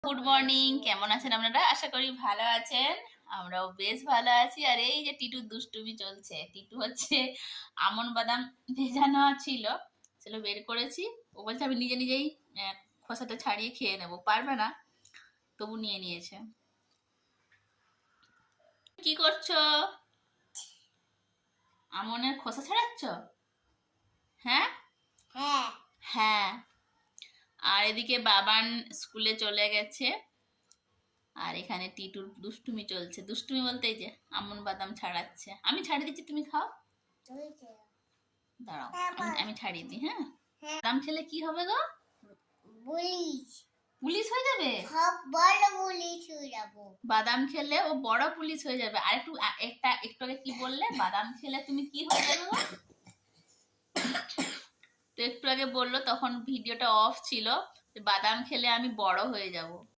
Good morning, কেমন আছেন আপনারা? আশা করি ভালো আছেন। আমরাও বেশ ভালো আছি। আর এই যে টিটুর দুষ্টুমি চলছে। টিটু হচ্ছে আমন বাদাম ভেজানো ছিল, সেগুলো বের করেছি। ও বলছে আমি নিজে নিজেই খোসাটা ছাড়িয়ে খেয়ে নেবো, পারবে না, তবু নিয়ে নিয়েছে। কি করছো? আমনের খোসা ছাড়াচ্ছ? হ্যাঁ হ্যাঁ। হ্যাঁ। আর এদিকে বাবান স্কুলে চলে গেছে। আর এখানে টিটুর দুষ্টুমি চলছে। দুষ্টুমি বলতে এই যে আমন বাদাম ছাড়াচ্ছে। আমি ছাড়িয়ে দিচ্ছি, তুমি খাও। দাঁড়াও, আমি ছাড়িয়ে দিই। হ্যাঁ, বাদাম খেলে কি হবে গো? পুলিশ পুলিশ হয়ে যাবে? সব বড় পুলিশ হয়ে যাবো। বাদাম খেলে ও বড় পুলিশ হয়ে যাবে। আর একটু একটু আগে কি বললে? বাদাম খেলে তুমি কি হয়ে যাবে গো? তো একটু আগে বললো, তখন ভিডিওটা অফ ছিল, বাদাম খেলে আমি বড় হয়ে যাব।